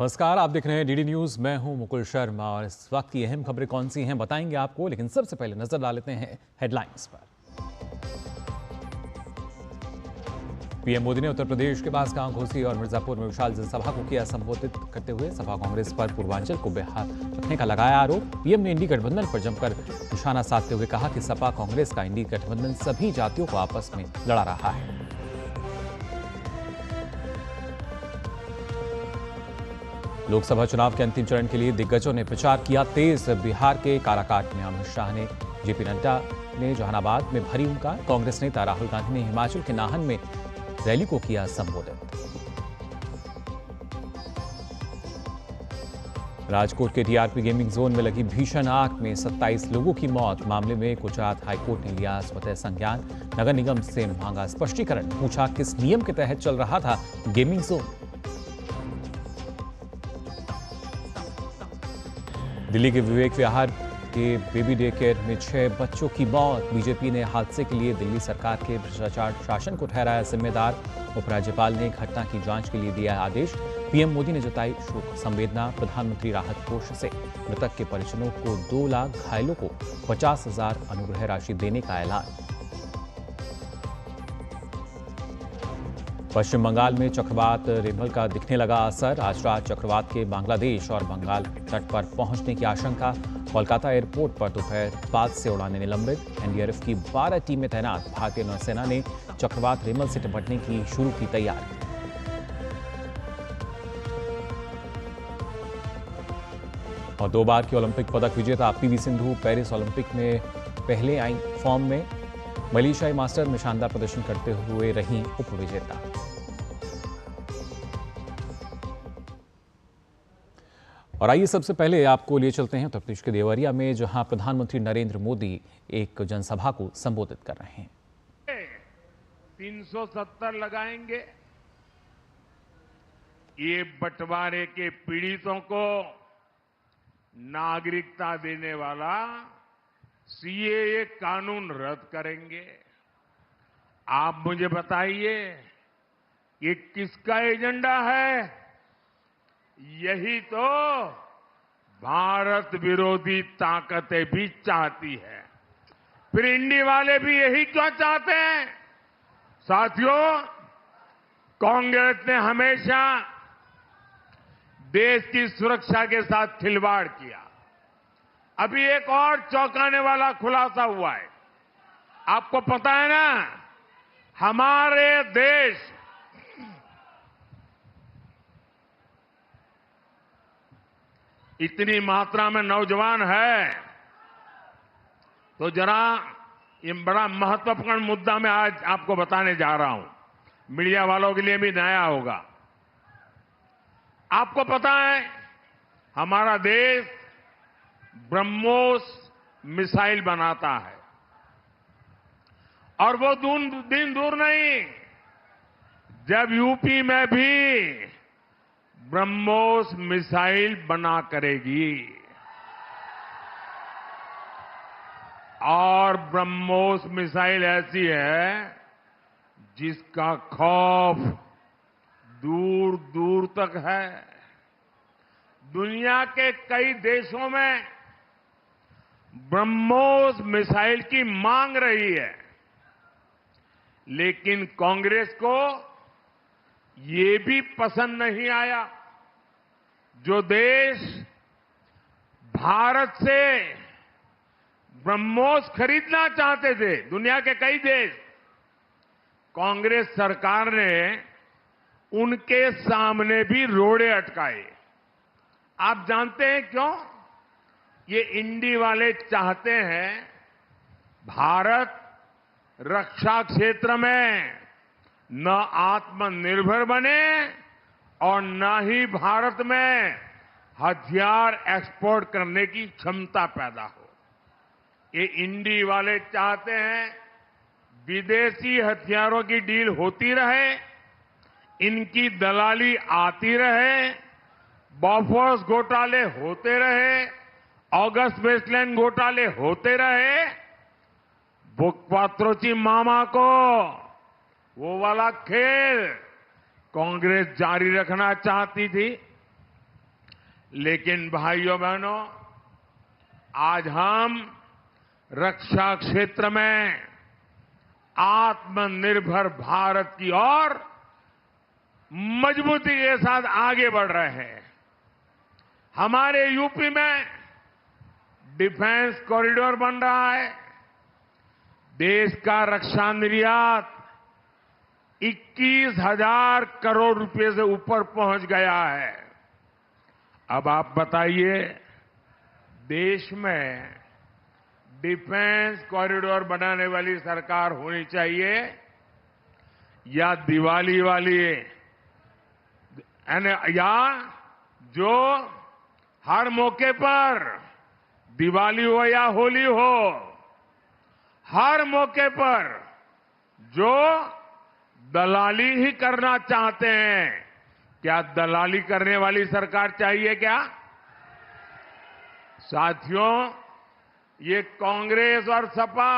नमस्कार, आप देख रहे हैं डीडी न्यूज। मैं हूं मुकुल शर्मा और इस वक्त की अहम खबरें कौन सी हैं बताएंगे आपको, लेकिन सबसे पहले नजर डाल लेते हैं हेडलाइंस पर। पीएम मोदी ने उत्तर प्रदेश के बांसगांव, घोसी और मिर्जापुर में विशाल जनसभा को किया संबोधित करते हुए सपा कांग्रेस पर पूर्वांचल को बेहाल रखने का लगाया आरोप। पीएम ने इंडी गठबंधन पर जमकर निशाना साधते हुए कहा कि सपा कांग्रेस का इंडी गठबंधन सभी जातियों को आपस में लड़ा रहा है। लोकसभा चुनाव के अंतिम चरण के लिए दिग्गजों ने प्रचार किया तेज। बिहार के काराकाट में अमित शाह ने, जेपी नड्डा ने जहानाबाद में भरी उनका, कांग्रेस नेता राहुल गांधी ने हिमाचल के नाहन में रैली को किया संबोधित। राजकोट के टीआरपी गेमिंग जोन में लगी भीषण आग में 27 लोगों की मौत। मामले में गुजरात हाईकोर्ट ने लिया स्वतः संज्ञान। नगर निगम से मांगा स्पष्टीकरण, पूछा किस नियम के तहत चल रहा था गेमिंग जोन। दिल्ली के विवेक विहार के बेबी डे केयर में 6 बच्चों की मौत। बीजेपी ने हादसे के लिए दिल्ली सरकार के भ्रष्टाचार शासन को ठहराया जिम्मेदार। उपराज्यपाल ने घटना की जांच के लिए दिया आदेश। पीएम मोदी ने जताई शोक संवेदना। प्रधानमंत्री राहत कोष से मृतक के परिजनों को 2 लाख, घायलों को 50,000 अनुग्रह राशि देने का ऐलान। पश्चिम बंगाल में चक्रवात रेमल का दिखने लगा असर। आज रात चक्रवात के बांग्लादेश और बंगाल तट पर पहुंचने की आशंका। कोलकाता एयरपोर्ट पर दोपहर बाद से उड़ानें निलंबित। एनडीआरएफ की 12 टीमें तैनात। भारतीय नौसेना ने चक्रवात रेमल से निपटने की शुरू की तैयारी। और 2 बार की ओलंपिक पदक विजेता पीवी सिंधु पेरिस ओलंपिक में पहले आई फॉर्म में। मलेशियाई मास्टर में शानदार प्रदर्शन करते हुए रही उपविजेता। और आइए सबसे पहले आपको लिए चलते हैं उत्तर प्रदेश के देवरिया में, जहां प्रधानमंत्री नरेंद्र मोदी एक जनसभा को संबोधित कर रहे हैं। 370 लगाएंगे। ये बंटवारे के पीड़ितों को नागरिकता देने वाला सीएए कानून रद्द करेंगे। आप मुझे बताइए, ये किसका एजेंडा है? यही तो भारत विरोधी ताकतें भी चाहती है। फिर इंडी वाले भी यही क्यों चाहते हैं? साथियों, कांग्रेस ने हमेशा देश की सुरक्षा के साथ खिलवाड़ किया। अभी एक और चौंकाने वाला खुलासा हुआ है। आपको पता है ना, हमारे देश इतनी मात्रा में नौजवान है, तो जरा ये बड़ा महत्वपूर्ण मुद्दा मैं आज आपको बताने जा रहा हूं। मीडिया वालों के लिए भी नया होगा। आपको पता है, हमारा देश ब्रह्मोस मिसाइल बनाता है, और वो दिन दूर नहीं जब यूपी में भी ब्रह्मोस मिसाइल बना करेगी। और ब्रह्मोस मिसाइल ऐसी है जिसका खौफ दूर दूर तक है। दुनिया के कई देशों में ब्रह्मोस मिसाइल की मांग रही है, लेकिन कांग्रेस को ये भी पसंद नहीं आया। जो देश भारत से ब्रह्मोस खरीदना चाहते थे, दुनिया के कई देश, कांग्रेस सरकार ने उनके सामने भी रोड़े अटकाए। आप जानते हैं क्यों? ये इंडी वाले चाहते हैं भारत रक्षा क्षेत्र में न आत्मनिर्भर बने और न ही भारत में हथियार एक्सपोर्ट करने की क्षमता पैदा हो। ये इंडी वाले चाहते हैं विदेशी हथियारों की डील होती रहे, इनकी दलाली आती रहे, बॉफोर्स घोटाले होते रहे, अगस्त वेस्टलैंड घोटाले होते रहे। बुकपात्रोची मामा को वो वाला खेल कांग्रेस जारी रखना चाहती थी। लेकिन भाइयों बहनों, आज हम रक्षा क्षेत्र में आत्मनिर्भर भारत की ओर मजबूती के साथ आगे बढ़ रहे हैं। हमारे यूपी में डिफेंस कॉरिडोर बन रहा है। देश का रक्षा निर्यात 21,000 करोड़ रुपए से ऊपर पहुंच गया है। अब आप बताइए, देश में डिफेंस कॉरिडोर बनाने वाली सरकार होनी चाहिए या दिवाली वाली, या जो हर मौके पर, दिवाली हो या होली हो, हर मौके पर जो दलाली ही करना चाहते हैं? क्या दलाली करने वाली सरकार चाहिए क्या? साथियों, ये कांग्रेस और सपा,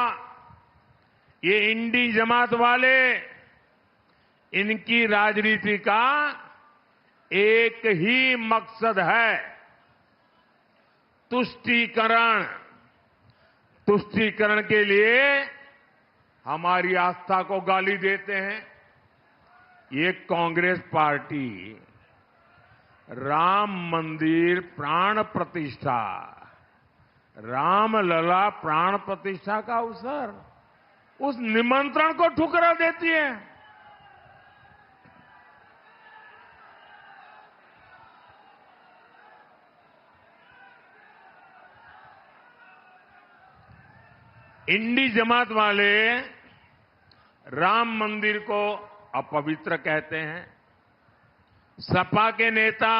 ये इंडी जमात वाले, इनकी राजनीति का एक ही मकसद है, तुष्टीकरण। तुष्टीकरण के लिए हमारी आस्था को गाली देते हैं। ये कांग्रेस पार्टी राम मंदिर प्राण प्रतिष्ठा, रामलला प्राण प्रतिष्ठा का अवसर, उस निमंत्रण को ठुकरा देती है। इंडी जमात वाले राम मंदिर को अपवित्र कहते हैं। सपा के नेता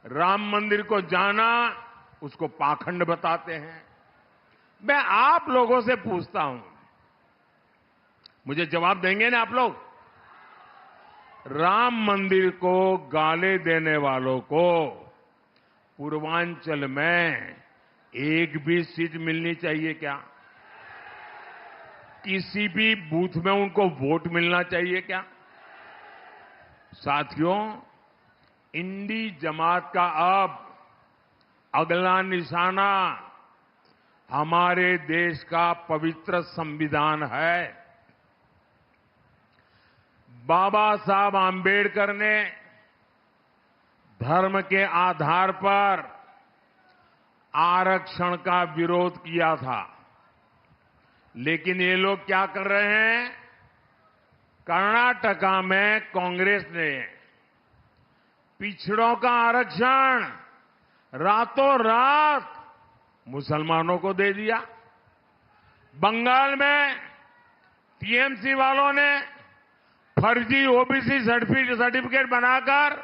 राम मंदिर को जाना उसको पाखंड बताते हैं। मैं आप लोगों से पूछता हूं, मुझे जवाब देंगे ना आप लोग? राम मंदिर को गाले देने वालों को पूर्वांचल में एक भी सीट मिलनी चाहिए क्या? किसी भी बूथ में उनको वोट मिलना चाहिए क्या? साथियों, इंडी जमात का अब अगला निशाना हमारे देश का पवित्र संविधान है। बाबा साहब आंबेडकर ने धर्म के आधार पर आरक्षण का विरोध किया था, लेकिन ये लोग क्या कर रहे हैं? कर्नाटका में कांग्रेस ने पिछड़ों का आरक्षण रातों रात मुसलमानों को दे दिया। बंगाल में टीएमसी वालों ने फर्जी ओबीसी सर्टिफिकेट बनाकर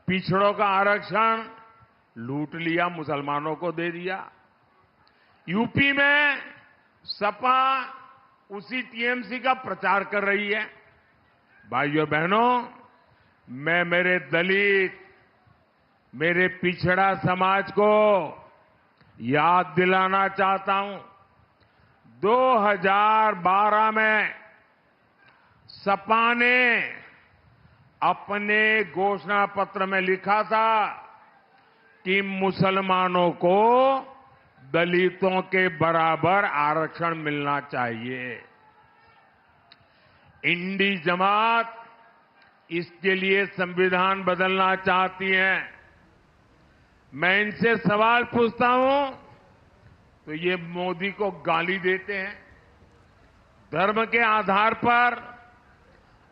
पिछड़ों का आरक्षण लूट लिया, मुसलमानों को दे दिया। यूपी में सपा उसी टीएमसी का प्रचार कर रही है। भाइयों बहनों, मैं मेरे दलित, मेरे पिछड़ा समाज को याद दिलाना चाहता हूं। 2012 में सपा ने अपने घोषणा पत्र में लिखा था कि मुसलमानों को दलितों के बराबर आरक्षण मिलना चाहिए। इंडी जमात इसके लिए संविधान बदलना चाहती है। मैं इनसे सवाल पूछता हूं तो ये मोदी को गाली देते हैं। धर्म के आधार पर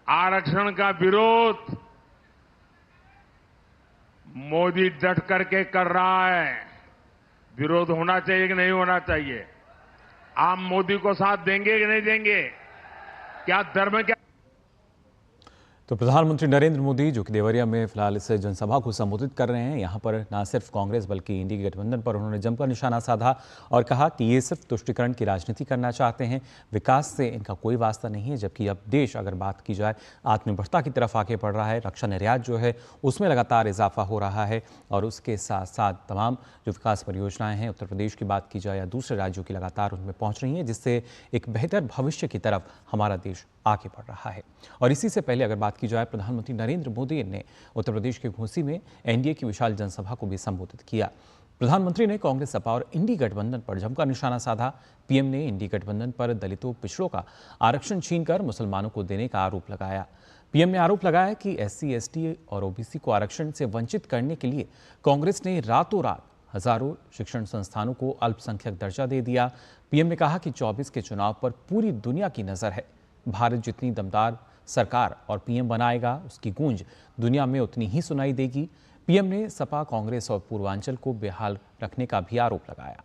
आरक्षण का विरोध मोदी डट करके कर रहा है। विरोध होना चाहिए कि नहीं होना चाहिए? आप मोदी को साथ देंगे कि नहीं देंगे? क्या धर्म के तो प्रधानमंत्री नरेंद्र मोदी जो कि देवरिया में फिलहाल इस जनसभा को संबोधित कर रहे हैं, यहाँ पर न सिर्फ कांग्रेस बल्कि इंडी गठबंधन पर उन्होंने जमकर निशाना साधा और कहा कि ये सिर्फ तुष्टीकरण की राजनीति करना चाहते हैं, विकास से इनका कोई वास्ता नहीं है। जबकि अब देश अगर बात की जाए आत्मनिर्भरता की तरफ आगे बढ़ रहा है, रक्षा निर्यात जो है उसमें लगातार इजाफा हो रहा है और उसके साथ साथ तमाम जो विकास परियोजनाएं हैं उत्तर प्रदेश की बात की जाए या दूसरे राज्यों की लगातार उनमें पहुंच रही हैं, जिससे एक बेहतर भविष्य की तरफ हमारा देश आगे बढ़ रहा है। और इसी से पहले अगर बात बात की जाए, प्रधानमंत्री नरेंद्र मोदी ने उत्तर प्रदेश के घोसी में एनडीए की विशाल जनसभा को भी संबोधित किया। प्रधानमंत्री ने कांग्रेस, सपा और इंडी गठबंधन पर जमकर निशाना साधा। पीएम ने इंडी गठबंधन पर दलितों, पिछड़ों का आरक्षण छीनकर मुसलमानों को देने का आरोप लगाया। पीएम ने आरोप लगाया कि एससी, एसटी और ओबीसी को आरक्षण से वंचित करने के लिए कांग्रेस ने रातों रात हजारों शिक्षण संस्थानों को अल्पसंख्यक दर्जा दे दिया। पीएम ने कहा कि 24 के चुनाव पर पूरी दुनिया की नजर है। भारत जितनी दमदार सरकार और पीएम बनाएगा, उसकी गूंज दुनिया में उतनी ही सुनाई देगी। पीएम ने सपा, कांग्रेस और पूर्वांचल को बेहाल रखने का भी आरोप लगाया।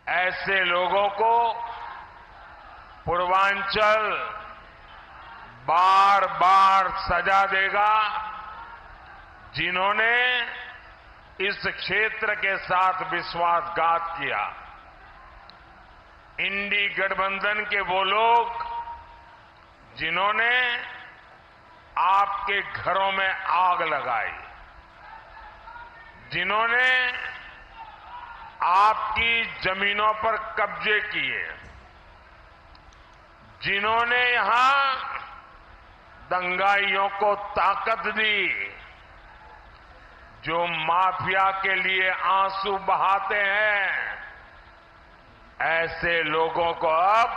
ऐसे लोगों को पूर्वांचल बार बार सजा देगा जिन्होंने इस क्षेत्र के साथ विश्वासघात किया। इंडी गठबंधन के वो लोग जिन्होंने आपके घरों में आग लगाई, जिन्होंने आपकी जमीनों पर कब्जे किए, जिन्होंने यहां दंगाइयों को ताकत दी, जो माफिया के लिए आंसू बहाते हैं, ऐसे लोगों को अब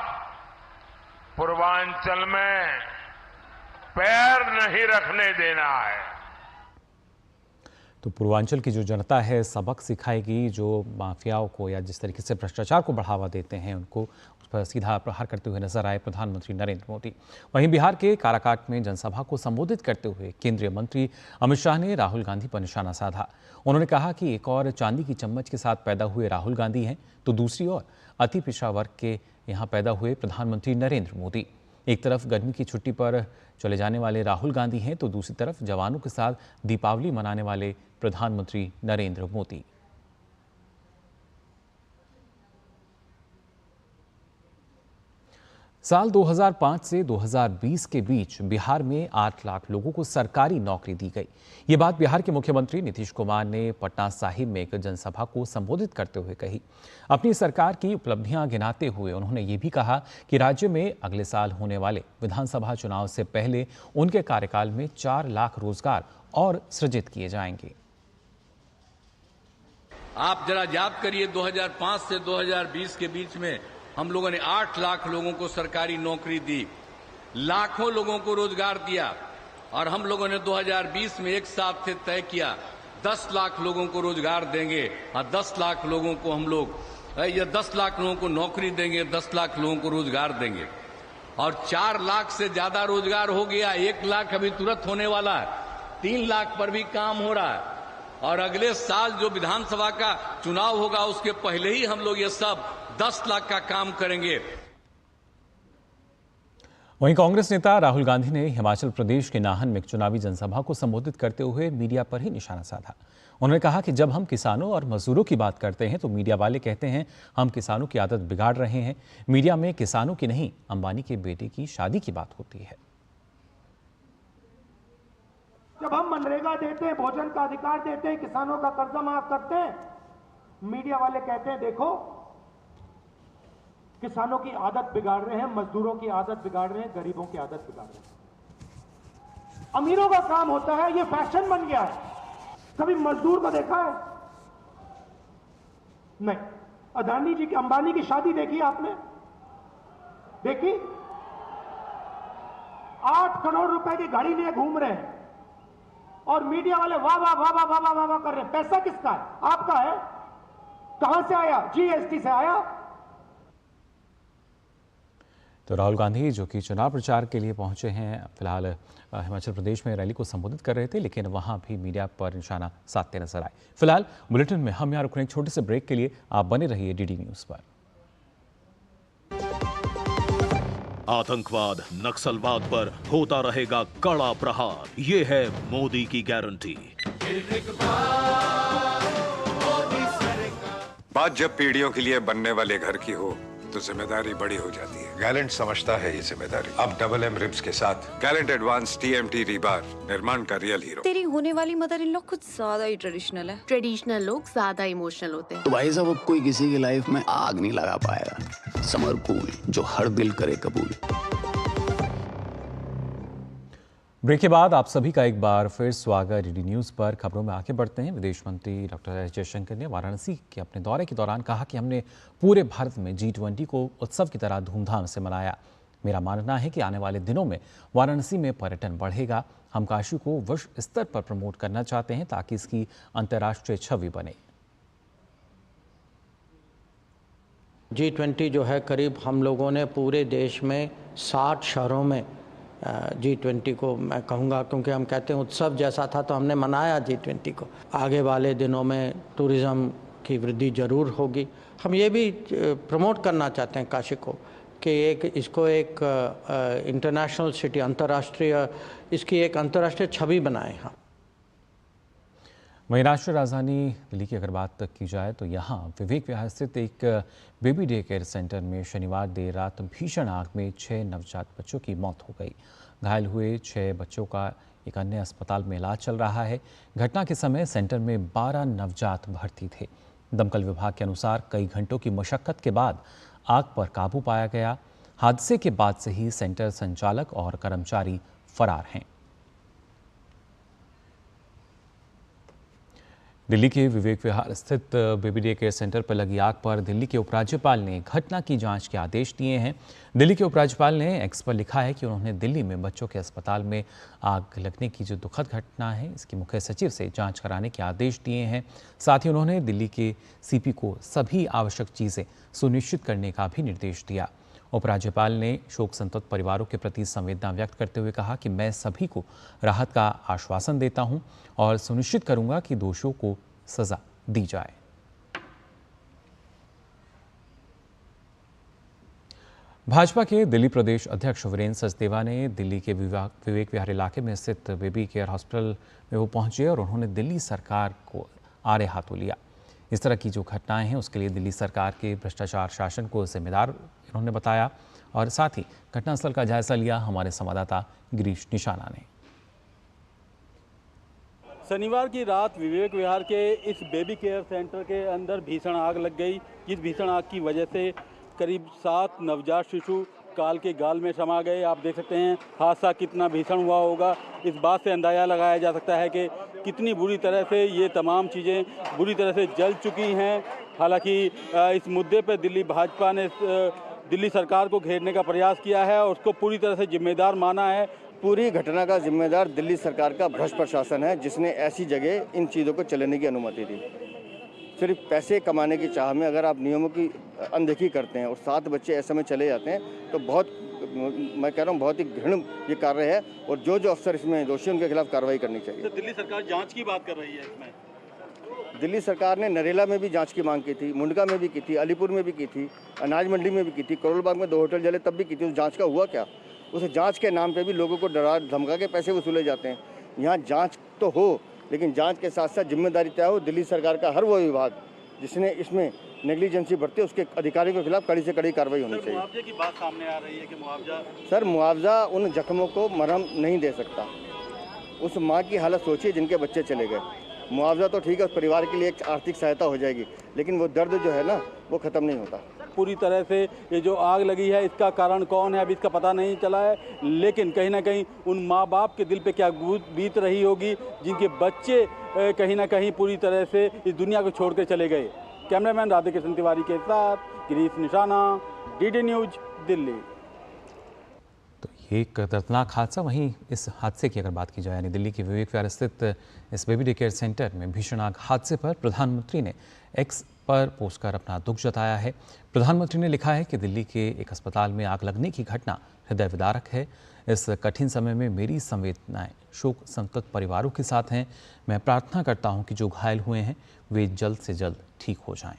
पूर्वांचल में पैर नहीं रखने देना है। तो पूर्वांचल की जो जनता है सबक सिखाएगी, जो माफियाओं को या जिस तरीके से भ्रष्टाचार को बढ़ावा देते हैं उनको उस पर सीधा प्रहार करते हुए नजर आए प्रधानमंत्री नरेंद्र मोदी। वहीं बिहार के काराकाट में जनसभा को संबोधित करते हुए केंद्रीय मंत्री अमित शाह ने राहुल गांधी पर निशाना साधा। उन्होंने कहा कि एक और चांदी की चम्मच के साथ पैदा हुए राहुल गांधी हैं, तो दूसरी ओर अति पिछड़ा वर्ग के यहाँ पैदा हुए प्रधानमंत्री नरेंद्र मोदी। एक तरफ गर्मी की छुट्टी पर चले जाने वाले राहुल गांधी हैं, तो दूसरी तरफ जवानों के साथ दीपावली मनाने वाले प्रधानमंत्री नरेंद्र मोदी। साल 2005 से 2020 के बीच बिहार में 8 लाख लोगों को सरकारी नौकरी दी गई। ये बात बिहार के मुख्यमंत्री नीतीश कुमार ने पटना साहिब में एक जनसभा को संबोधित करते हुए कही। अपनी सरकार की उपलब्धियां गिनाते हुए उन्होंने ये भी कहा कि राज्य में अगले साल होने वाले विधानसभा चुनाव से पहले उनके कार्यकाल में 4 लाख रोजगार और सृजित किए जाएंगे। आप जरा याद करिए, 2005 से 2020 के बीच में हम लोगों ने 8 लाख लोगों को सरकारी नौकरी दी, लाखों लोगों को रोजगार दिया। और हम लोगों ने 2020 में एक साथ से तय किया 10 लाख लोगों को रोजगार देंगे और 10 लाख लोगों को हम लोग 10 लाख लोगों को नौकरी देंगे, 10 लाख लोगों को रोजगार देंगे। और 4 लाख से ज्यादा रोजगार हो गया। 1 लाख अभी तुरंत होने वाला है, 3 लाख पर भी काम हो रहा है। और अगले साल जो विधानसभा का चुनाव होगा उसके पहले ही हम लोग ये सब 10 लाख का काम करेंगे। वहीं कांग्रेस नेता राहुल गांधी ने हिमाचल प्रदेश के नाहन में एक चुनावी जनसभा को संबोधित करते हुए मीडिया पर ही निशाना साधा। उन्होंने कहा कि जब हम किसानों और मजदूरों की बात करते हैं तो मीडिया वाले कहते हैं हम किसानों की आदत बिगाड़ रहे हैं। मीडिया में किसानों की नहीं, अंबानी के बेटे की शादी की बात होती है। जब हम मनरेगा देते हैं, भोजन का अधिकार देते हैं, किसानों का कर्जा माफ करते हैं, मीडिया वाले कहते हैं देखो किसानों की आदत बिगाड़ रहे हैं, मजदूरों की आदत बिगाड़ रहे हैं, गरीबों की आदत बिगाड़ रहे हैं। अमीरों का काम होता है, ये फैशन बन गया है। कभी मजदूर को देखा है? नहीं। अदानी जी की, अंबानी की शादी देखी आपने? देखी? 8 करोड़ रुपए की गाड़ी लिए घूम रहे हैं और मीडिया वाले वाह वाह वाह वाह वाह वाह वाह कर रहे हैं। पैसा किसका है? आपका है। कहां से आया? जीएसटी से आया। तो राहुल गांधी जो कि चुनाव प्रचार के लिए पहुंचे हैं, फिलहाल हिमाचल प्रदेश में रैली को संबोधित कर रहे थे, लेकिन वहां भी मीडिया पर निशाना साधते नजर आए। फिलहाल बुलेटिन में हम यहाँ रुक रहे हैं एक छोटे से ब्रेक के लिए। आप बने रहिए डीडी न्यूज पर। आतंकवाद, नक्सलवाद पर होता रहेगा कड़ा प्रहार, ये है मोदी की गारंटी। बात जब पीढ़ियों के लिए बनने वाले घर की हो तो जिम्मेदारी बड़ी हो जाती है। गैलेंट समझता है ये जिम्मेदारी। अब डबल एम रिब्स के साथ गैलेंट एडवांस TMT रीबार, निर्माण का रियल हीरो। तेरी होने वाली मदर इन लॉ कुछ ज्यादा ही ट्रेडिशनल है। ट्रेडिशनल लोग ज्यादा इमोशनल होते हैं। तो भाई साहब, अब कोई किसी की लाइफ में आग नहीं लगा पाएगा। समर कूल, जो हर दिल करे कबूल। ब्रेक के बाद आप सभी का एक बार फिर स्वागत डीडी न्यूज़ पर। खबरों में आगे बढ़ते हैं। विदेश मंत्री डॉक्टर एस जयशंकर ने वाराणसी के अपने दौरे के दौरान कहा कि हमने पूरे भारत में G20 को उत्सव की तरह धूमधाम से मनाया। मेरा मानना है कि आने वाले दिनों में वाराणसी में पर्यटन बढ़ेगा। हम काशी को विश्व स्तर पर प्रमोट करना चाहते हैं ताकि इसकी अंतर्राष्ट्रीय छवि बने। G20 जो है, करीब हम लोगों ने पूरे देश में 60 शहरों में G20 को मैं कहूँगा, क्योंकि हम कहते हैं उत्सव जैसा था तो हमने मनाया G20 को। आगे वाले दिनों में टूरिज़्म की वृद्धि ज़रूर होगी। हम ये भी प्रमोट करना चाहते हैं काशी को कि इसको एक इंटरनेशनल सिटी, अंतर्राष्ट्रीय, इसकी एक अंतर्राष्ट्रीय छवि बनाएं हम। वहीं राष्ट्रीय राजधानी दिल्ली की अगर बात की जाए तो यहाँ विवेक विहार स्थित एक बेबी डे केयर सेंटर में शनिवार देर रात भीषण आग में 6 नवजात बच्चों की मौत हो गई। घायल हुए 6 बच्चों का एक अन्य अस्पताल में इलाज चल रहा है। घटना के समय सेंटर में 12 नवजात भर्ती थे। दमकल विभाग के अनुसार कई घंटों की मशक्कत के बाद आग पर काबू पाया गया। हादसे के बाद से ही सेंटर संचालक और कर्मचारी फरार हैं। दिल्ली के विवेक विहार स्थित बेबी डे केयर सेंटर पर लगी आग पर दिल्ली के उपराज्यपाल ने घटना की जांच के आदेश दिए हैं। दिल्ली के उपराज्यपाल ने एक्स पर लिखा है कि उन्होंने दिल्ली में बच्चों के अस्पताल में आग लगने की जो दुखद घटना है, इसकी मुख्य सचिव से जांच कराने के आदेश दिए हैं। साथ ही उन्होंने दिल्ली के सीपी को सभी आवश्यक चीज़ें सुनिश्चित करने का भी निर्देश दिया। उपराज्यपाल ने शोक संतप्त परिवारों के प्रति संवेदना व्यक्त करते हुए कहा कि मैं सभी को राहत का आश्वासन देता हूं और सुनिश्चित करूंगा कि दोषियों को सजा दी जाए। भाजपा के दिल्ली प्रदेश अध्यक्ष वीरेंद्र सचदेवा ने दिल्ली के विवेक विहार इलाके में स्थित बेबी केयर हॉस्पिटल में वो पहुंचे और उन्होंने दिल्ली सरकार को आड़े हाथों लिया। इस तरह की जो घटनाएं हैं उसके लिए दिल्ली सरकार के भ्रष्टाचार शासन को जिम्मेदार उन्होंने बताया और साथ ही घटनास्थल का जायजा लिया हमारे संवाददाता गिरीश निशाना ने। शनिवार की रात विवेक विहार के इस बेबी केयर सेंटर के अंदर भीषण आग लग गई। जिस भीषण आग की वजह से करीब 7 नवजात शिशु काल के गाल में समा गए। आप देख सकते हैं हादसा कितना भीषण हुआ होगा। इस बात से अंदाजा लगाया जा सकता है कि कितनी बुरी तरह से ये तमाम चीज़ें बुरी तरह से जल चुकी हैं। हालांकि इस मुद्दे पर दिल्ली भाजपा ने दिल्ली सरकार को घेरने का प्रयास किया है और उसको पूरी तरह से जिम्मेदार माना है। पूरी घटना का जिम्मेदार दिल्ली सरकार का भ्रष्ट प्रशासन है, जिसने ऐसी जगह इन चीज़ों को चलने की अनुमति दी। सिर्फ पैसे कमाने की चाह में अगर आप नियमों की अनदेखी करते हैं और 7 बच्चे ऐसे में चले जाते हैं तो मैं कह रहा हूँ बहुत ही घृण ये कार्य है और जो अफसर इसमें दोषी उनके खिलाफ कार्रवाई करनी चाहिए। तो दिल्ली सरकार जांच की बात कर रही है इसमें। दिल्ली सरकार ने नरेला में भी जांच की मांग की थी, मुंडका में भी की थी, अलीपुर में भी की थी, अनाज मंडी में भी की थी, करोल बाग में 2 होटल जले तब भी की थी। उस जाँच का हुआ क्या? उस जाँच के नाम पर भी लोगों को डरा धमका के पैसे वसूले जाते हैं। यहाँ जाँच तो हो, लेकिन जाँच के साथ साथ जिम्मेदारी तय हो। दिल्ली सरकार का हर वो विभाग जिसने इसमें नेग्लिजेंसी बरती उसके अधिकारियों के खिलाफ कड़ी से कड़ी कार्रवाई होनी चाहिए। मुआवजे की बात सामने आ रही है कि मुआवजा उन जख्मों को मरहम नहीं दे सकता। उस माँ की हालत सोचिए जिनके बच्चे चले गए। मुआवजा तो ठीक है, उस परिवार के लिए एक आर्थिक सहायता हो जाएगी, लेकिन वो दर्द जो है ना वो खत्म नहीं होता। पूरी तरह से ये जो आग लगी है इसका कारण कौन है अभी इसका पता नहीं चला है, लेकिन कहीं ना कहीं उन माँ बाप के दिल पे क्या बीत रही होगी जिनके बच्चे कहीं ना कहीं पूरी तरह से इस दुनिया को छोड़ कर चले गए। कैमरामैन राधेकृष्ण तिवारी के साथ गिरीश निशाना, डीडी न्यूज, दिल्ली। तो ये एक दर्दनाक हादसा। वहीं इस हादसे की अगर बात की जाए यानी दिल्ली के विवेक विहार स्थित इस बेबी डे केयर सेंटर में भीषण आग हादसे पर प्रधानमंत्री ने एक्स पर पोस्ट कर अपना दुख जताया है। प्रधानमंत्री ने लिखा है कि दिल्ली के एक अस्पताल में आग लगने की घटना हृदय विदारक है। इस कठिन समय में मेरी संवेदनाएं शोक संतप्त परिवारों के साथ हैं। मैं प्रार्थना करता हूं कि जो घायल हुए हैं वे जल्द से जल्द ठीक हो जाएं।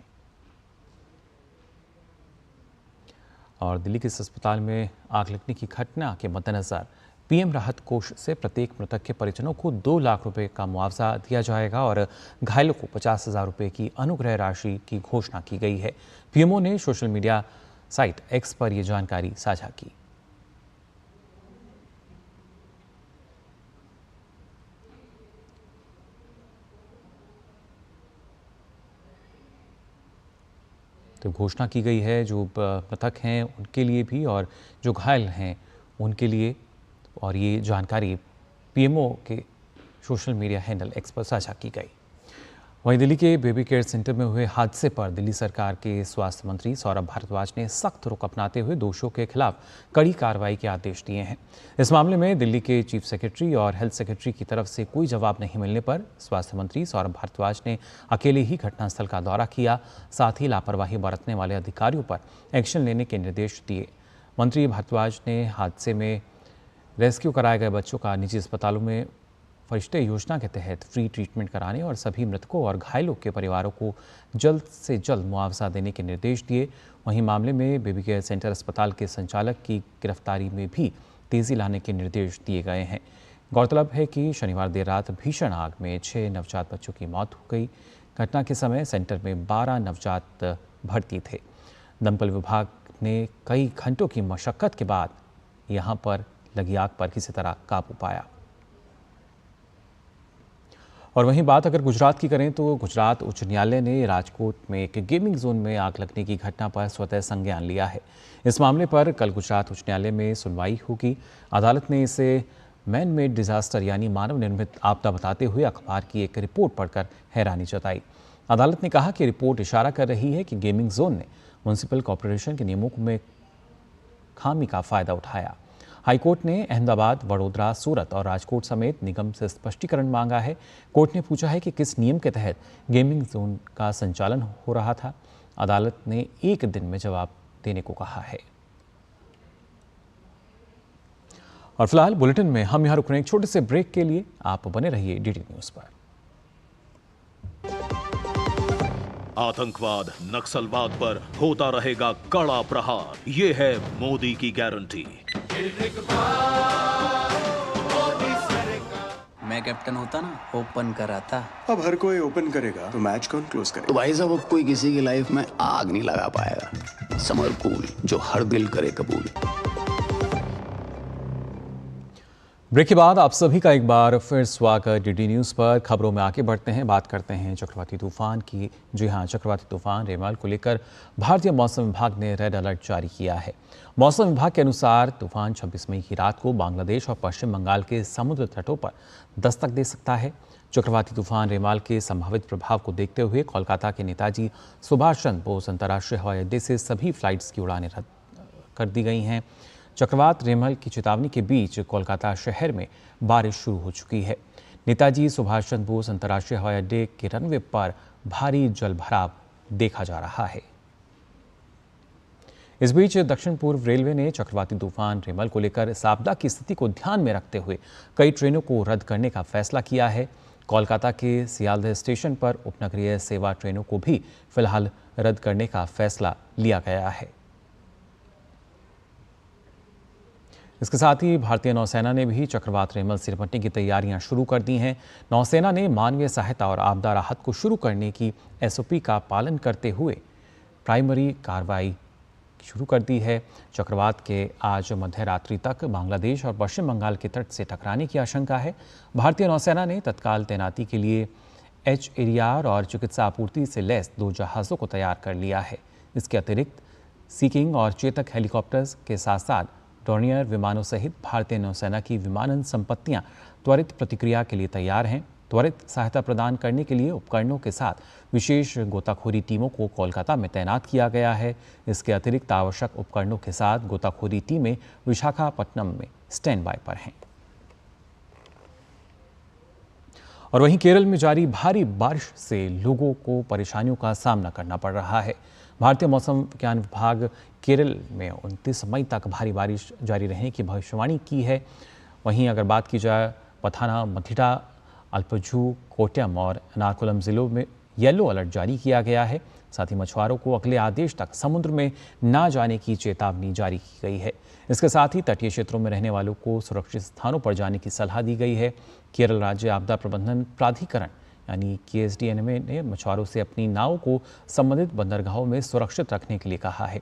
और दिल्ली के इस अस्पताल में आग लगने की घटना के मद्देनजर पीएम राहत कोष से प्रत्येक मृतक के परिजनों को 2 लाख रुपए का मुआवजा दिया जाएगा और घायलों को 50,000 रुपए की अनुग्रह राशि की घोषणा की गई है। पीएमओ ने सोशल मीडिया साइट एक्स पर यह जानकारी साझा की। तो घोषणा की गई है जो मृतक हैं उनके लिए भी और जो घायल हैं उनके लिए, और ये जानकारी पीएमओ के सोशल मीडिया हैंडल एक्स पर साझा की गई। वहीं दिल्ली के बेबी केयर सेंटर में हुए हादसे पर दिल्ली सरकार के स्वास्थ्य मंत्री सौरभ भारद्वाज ने सख्त रुख अपनाते हुए दोषियों के खिलाफ कड़ी कार्रवाई के आदेश दिए हैं। इस मामले में दिल्ली के चीफ सेक्रेटरी और हेल्थ सेक्रेटरी की तरफ से कोई जवाब नहीं मिलने पर स्वास्थ्य मंत्री सौरभ भारद्वाज ने अकेले ही घटनास्थल का दौरा किया, साथ ही लापरवाही बरतने वाले अधिकारियों पर एक्शन लेने के निर्देश दिए। मंत्री भारद्वाज ने हादसे में रेस्क्यू कराए गए बच्चों का निजी अस्पतालों में फरिश्ते योजना के तहत फ्री ट्रीटमेंट कराने और सभी मृतकों और घायलों के परिवारों को जल्द से जल्द मुआवजा देने के निर्देश दिए। वहीं मामले में बेबी केयर सेंटर अस्पताल के संचालक की गिरफ्तारी में भी तेजी लाने के निर्देश दिए गए हैं। गौरतलब है कि शनिवार देर रात भीषण आग में 6 नवजात बच्चों की मौत हो गई। घटना के समय सेंटर में 12 नवजात भर्ती थे। दमकल विभाग ने कई घंटों की मशक्कत के बाद यहां पर लगी आग पर किसी तरह काबू पाया। और वहीं बात अगर गुजरात की करें तो गुजरात उच्च न्यायालय ने राजकोट में एक गेमिंग जोन में आग लगने की घटना पर स्वतः संज्ञान लिया है। इस मामले पर कल गुजरात उच्च न्यायालय में सुनवाई होगी। अदालत ने इसे मैन मेड डिजास्टर यानी मानव निर्मित आपदा बताते हुए अखबार की एक रिपोर्ट पढ़कर हैरानी जताई। अदालत ने कहा कि रिपोर्ट इशारा कर रही है कि गेमिंग जोन ने म्युनिसिपल कॉरपोरेशन के नियमों में खामी का फायदा उठाया। हाईकोर्ट ने अहमदाबाद, वडोदरा, सूरत और राजकोट समेत निगम से स्पष्टीकरण मांगा है। कोर्ट ने पूछा है कि किस नियम के तहत गेमिंग जोन का संचालन हो रहा था। अदालत ने 1 दिन में जवाब देने को कहा है। और फिलहाल बुलेटिन में हम यहां रुक रहे हैं एक छोटे से ब्रेक के लिए। आप बने रहिए डीडी न्यूज पर। आतंकवाद, नक्सलवाद पर होता रहेगा कड़ा प्रहार, ये है मोदी की गारंटी। मैं कैप्टन होता ना, ओपन कराता। अब हर कोई ओपन करेगा तो मैच कौन क्लोज करेगा? तो भाई साहब, अब कोई किसी की लाइफ में आग नहीं लगा पाएगा। समर कूल, जो हर दिल करे कबूल। ब्रेक के बाद आप सभी का एक बार फिर स्वागत डीडी न्यूज़ पर। खबरों में आगे बढ़ते हैं, बात करते हैं चक्रवाती तूफान की। जी हां, चक्रवाती तूफान रेमाल को लेकर भारतीय मौसम विभाग ने रेड अलर्ट जारी किया है। मौसम विभाग के अनुसार तूफान 26 मई की रात को बांग्लादेश और पश्चिम बंगाल के समुद्र तटों पर दस्तक दे सकता है। चक्रवाती तूफान रेमाल के संभावित प्रभाव को देखते हुए कोलकाता के नेताजी सुभाष चंद्र बोस अंतर्राष्ट्रीय हवाई अड्डे से सभी फ्लाइट्स की उड़ानें रद्द कर दी गई हैं। चक्रवात रेमल की चेतावनी के बीच कोलकाता शहर में बारिश शुरू हो चुकी है। नेताजी सुभाष चंद्र बोस अंतर्राष्ट्रीय हवाई अड्डे के रनवे पर भारी जलभराव देखा जा रहा है। इस बीच दक्षिण पूर्व रेलवे ने चक्रवाती तूफान रेमल को लेकर इस आपदा की स्थिति को ध्यान में रखते हुए कई ट्रेनों को रद्द करने का फैसला किया है। कोलकाता के सियालदह स्टेशन पर उपनगरीय सेवा ट्रेनों को भी फिलहाल रद्द करने का फैसला लिया गया है। इसके साथ ही भारतीय नौसेना ने भी चक्रवात रेमल से निपटने की तैयारियां शुरू कर दी हैं। नौसेना ने मानवीय सहायता और आपदा राहत को शुरू करने की एसओपी का पालन करते हुए प्राइमरी कार्रवाई शुरू कर दी है। चक्रवात के आज मध्य रात्रि तक बांग्लादेश और पश्चिम बंगाल के तट से टकराने की आशंका है। भारतीय नौसेना ने तत्काल तैनाती के लिए HARR और चिकित्सा आपूर्ति से लैस 2 जहाज़ों को तैयार कर लिया है। इसके अतिरिक्त सी किंग और चेतक हेलीकॉप्टर्स के साथ साथ डॉर्नियर विमानों सहित भारतीय नौसेना की विमानन संपत्तियां त्वरित प्रतिक्रिया के लिए तैयार हैं। त्वरित सहायता प्रदान करने के लिए उपकरणों के साथ विशेष गोताखोरी टीमों को कोलकाता में तैनात किया गया है। इसके अतिरिक्त आवश्यक उपकरणों के साथ गोताखोरी टीमें विशाखापट्टनम में स्टैंड बाय पर हैं। और वहीं केरल में जारी भारी बारिश से लोगों को परेशानियों का सामना करना पड़ रहा है। भारतीय मौसम विज्ञान विभाग केरल में 29 मई तक भारी बारिश जारी रहने की भविष्यवाणी की है। वहीं अगर बात की जाए पथाना, मथिटा, अल्पझू, कोट्यम और एर्नाकुलम जिलों में येलो अलर्ट जारी किया गया है। साथ ही मछुआरों को अगले आदेश तक समुद्र में ना जाने की चेतावनी जारी की गई है। इसके साथ ही तटीय क्षेत्रों में रहने वालों को सुरक्षित स्थानों पर जाने की सलाह दी गई है। केरल राज्य आपदा प्रबंधन प्राधिकरण यानी KSDNMA ने मछुआरों से अपनी नाव को संबंधित बंदरगाहों में सुरक्षित रखने के लिए कहा है।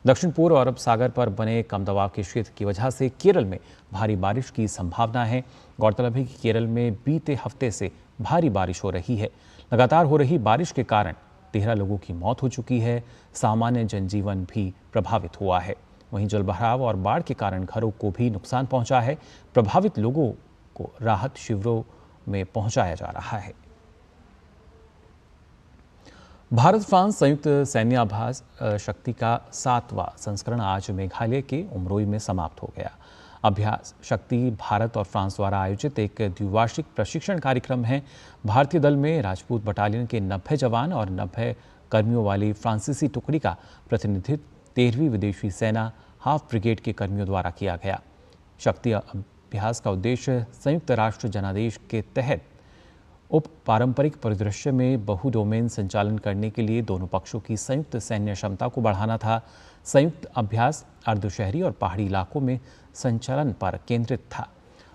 दक्षिण पूर्व अरब सागर पर बने कम दबाव के क्षेत्र की वजह से केरल में भारी बारिश की संभावना है। गौरतलब है कि केरल में बीते हफ्ते से भारी बारिश हो रही है। लगातार हो रही बारिश के कारण 13 लोगों की मौत हो चुकी है। सामान्य जनजीवन भी प्रभावित हुआ है। वहीं जलभराव और बाढ़ के कारण घरों को भी नुकसान पहुंचा है। प्रभावित लोगों को राहत शिविरों में पहुंचाया जा रहा है। भारत फ्रांस संयुक्त सैन्याभ्यास शक्ति का 7वां संस्करण आज मेघालय के उमरोई में समाप्त हो गया। अभ्यास शक्ति भारत और फ्रांस द्वारा आयोजित एक द्विवार्षिक प्रशिक्षण कार्यक्रम है। भारतीय दल में राजपूत बटालियन के 90 जवान और 90 कर्मियों वाली फ्रांसीसी टुकड़ी का प्रतिनिधित्व 13वीं विदेशी सेना हाफ ब्रिगेड के कर्मियों द्वारा किया गया। शक्ति अभ्यास का उद्देश्य संयुक्त राष्ट्र जनादेश के तहत उप पारंपरिक परिदृश्य में बहु डोमेन संचालन करने के लिए दोनों पक्षों की संयुक्त सैन्य क्षमता को बढ़ाना था। संयुक्त अभ्यास अर्धशहरी और पहाड़ी इलाकों में संचालन पर केंद्रित था।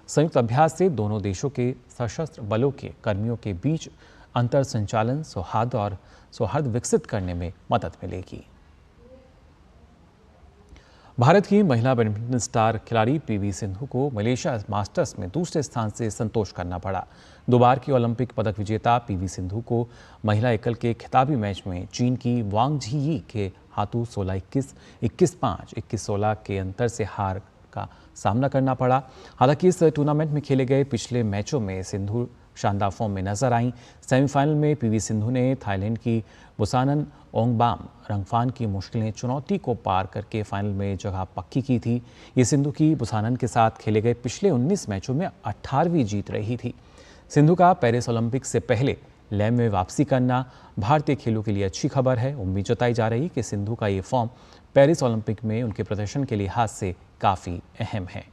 संयुक्त अभ्यास से दोनों देशों के सशस्त्र बलों के कर्मियों के बीच अंतर संचालन, सौहार्द विकसित करने में मदद मिलेगी। भारत की महिला बैडमिंटन स्टार खिलाड़ी पीवी सिंधु को मलेशिया मास्टर्स में दूसरे स्थान से संतोष करना पड़ा। 2 बार की ओलंपिक पदक विजेता पीवी सिंधु को महिला एकल के खिताबी मैच में चीन की वांग झीयी के हाथों 16-21, 21-5, 21-16 के अंतर से हार का सामना करना पड़ा। हालांकि इस टूर्नामेंट में खेले गए पिछले मैचों में सिंधु शानदार फॉर्म में नजर आईं। सेमीफाइनल में पीवी सिंधु ने थाईलैंड की बुसानन ओंगबाम रंगफान की मुश्किलें चुनौती को पार करके फाइनल में जगह पक्की की थी। ये सिंधु की बुसानन के साथ खेले गए पिछले 19 मैचों में 18वीं जीत रही थी। सिंधु का पेरिस ओलंपिक से पहले लैम में वापसी करना भारतीय खेलों के लिए अच्छी खबर है। उम्मीद जताई जा रही कि सिंधु का ये फॉर्म पेरिस ओलंपिक में उनके प्रदर्शन के लिहाज से काफ़ी अहम है।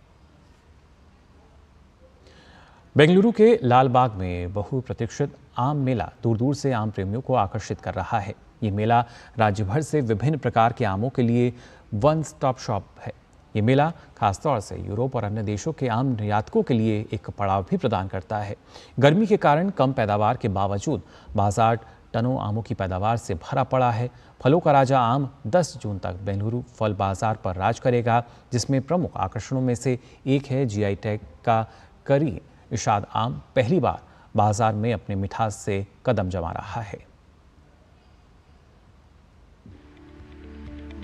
बेंगलुरु के लालबाग में बहुप्रतीक्षित आम मेला दूर दूर से आम प्रेमियों को आकर्षित कर रहा है। ये मेला राज्य भर से विभिन्न प्रकार के आमों के लिए वन स्टॉप शॉप है। ये मेला खासतौर से यूरोप और अन्य देशों के आम निर्यातकों के लिए एक पड़ाव भी प्रदान करता है। गर्मी के कारण कम पैदावार के बावजूद बाजार टनों आमों की पैदावार से भरा पड़ा है। फलों का राजा आम 10 जून तक बेंगलुरु फल बाजार पर राज करेगा, जिसमें प्रमुख आकर्षणों में से एक है जीआई टैग का करी इशाद आम पहली बार बाजार में अपने मिठास से कदम जमा रहा है।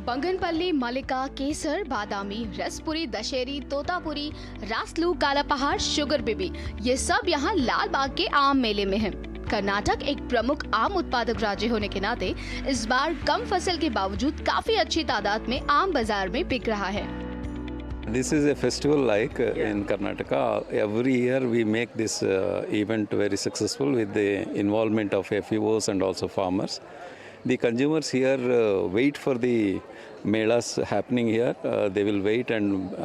बंगनपल्ली, मलिका, केसर, बादामी, रसपुरी, दशहरी, तोतापुरी, रासलू, काला पहाड़, शुगर बेबी, ये सब यहाँ लाल बाग के आम मेले में हैं। कर्नाटक एक प्रमुख आम उत्पादक राज्य होने के नाते इस बार कम फसल के बावजूद काफी अच्छी तादाद में आम बाजार में बिक रहा है। This is a festival like in Karnataka. Every year we make this event very successful with the involvement of FEOs and also farmers. The consumers here wait for the melas happening here. They will wait and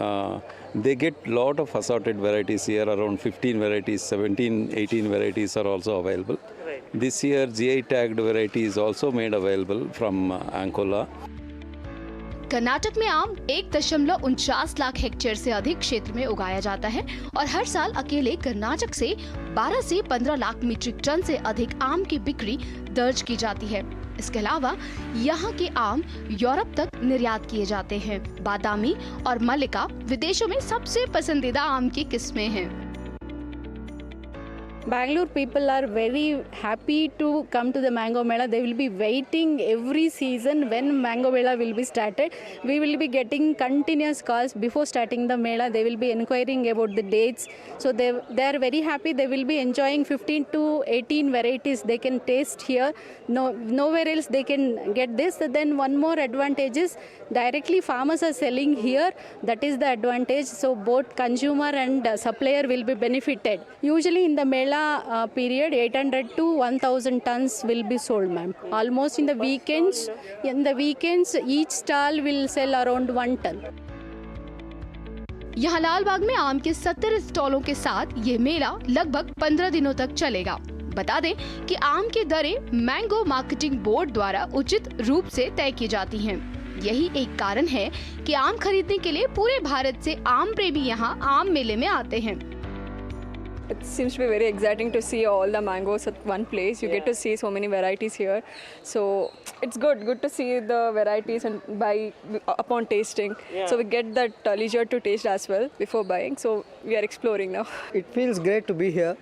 they get lot of assorted varieties here, around 15 varieties, 17, 18 varieties are also available. This year GI tagged variety is also made available from Ankola. Karnataka में आम 1.49 lakh hectare से अधिक क्षेत्र में उगाया जाता है और हर साल अकेले कर्नाटक से 12 से 15 लाख मीट्रिक टन से अधिक आम की बिक्री दर्ज की जाती है। इसके अलावा यहाँ के आम यूरोप तक निर्यात किए जाते हैं। बादामी और मलिका विदेशों में सबसे पसंदीदा आम की किस्में हैं। Bangalore people are very happy to come to the Mango Mela. They will be waiting every season when Mango Mela will be started. We will be getting continuous calls before starting the Mela. They will be inquiring about the dates. So they are very happy. They will be enjoying 15 to 18 varieties they can taste here. Nowhere else they can get this. Then one more advantage is directly farmers are selling here. That is the advantage. So both consumer and supplier will be benefited. Usually in the Mela period 800 to 1000 tons will be sold, ma'am. Almost in the weekends each stall will sell around 1 ton. यहाँ लाल बाग में आम के 70 स्टॉलों के साथ ये मेला लगभग 15 दिनों तक चलेगा। बता दें कि आम की दरें मैंगो मार्केटिंग बोर्ड द्वारा उचित रूप से तय की जाती हैं। यही एक कारण है कि आम खरीदने के लिए पूरे भारत से आम प्रेमी यहाँ आम मेले में आते हैं। It seems to be very exciting to see all the mangoes at one place. You get to see so many varieties here. So it's good to see the varieties and buy upon tasting. So we get that leisure to taste as well before buying. So we are exploring now. It feels great to be here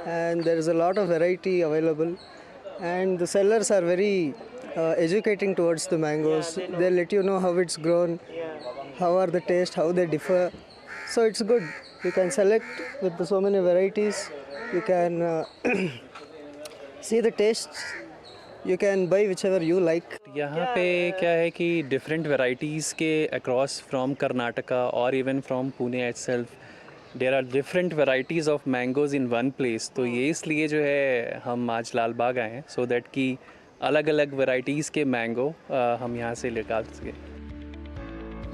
and there is a lot of variety available and the sellers are very educating towards the mangoes. They let you know how it's grown, how are the taste, how they differ. So it's good. You can select with so many varieties. You can see the tastes. You can buy whichever you like. यहाँ पे क्या है कि different varieties के across from Karnataka और even from Pune itself there are different varieties of mangoes in one place. तो ये इसलिए जो है हम आज लाल बाग आए हैं सो दैट कि अलग अलग वैरायटीज़ के मैंगो हम यहाँ से निकाल सकें।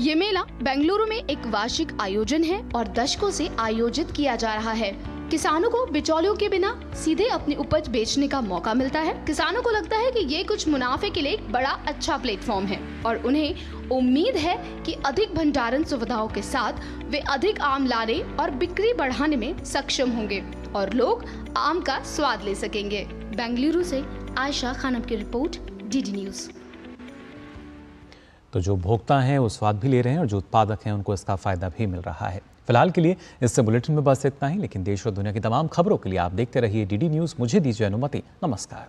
ये मेला बेंगलुरु में एक वार्षिक आयोजन है और दशकों से आयोजित किया जा रहा है। किसानों को बिचौलियों के बिना सीधे अपनी उपज बेचने का मौका मिलता है। किसानों को लगता है कि ये कुछ मुनाफे के लिए एक बड़ा अच्छा प्लेटफॉर्म है और उन्हें उम्मीद है कि अधिक भंडारण सुविधाओं के साथ वे अधिक आम लाने और बिक्री बढ़ाने में सक्षम होंगे और लोग आम का स्वाद ले सकेंगे। बेंगलुरु से आयशा खानम की रिपोर्ट, डीडी न्यूज़। तो जो भोक्ता हैं वो स्वाद भी ले रहे हैं और जो उत्पादक हैं उनको इसका फायदा भी मिल रहा है। फिलहाल के लिए इससे बुलेटिन में बस इतना ही, लेकिन देश और दुनिया की तमाम खबरों के लिए आप देखते रहिए डीडी न्यूज़। मुझे दीजिए अनुमति। नमस्कार।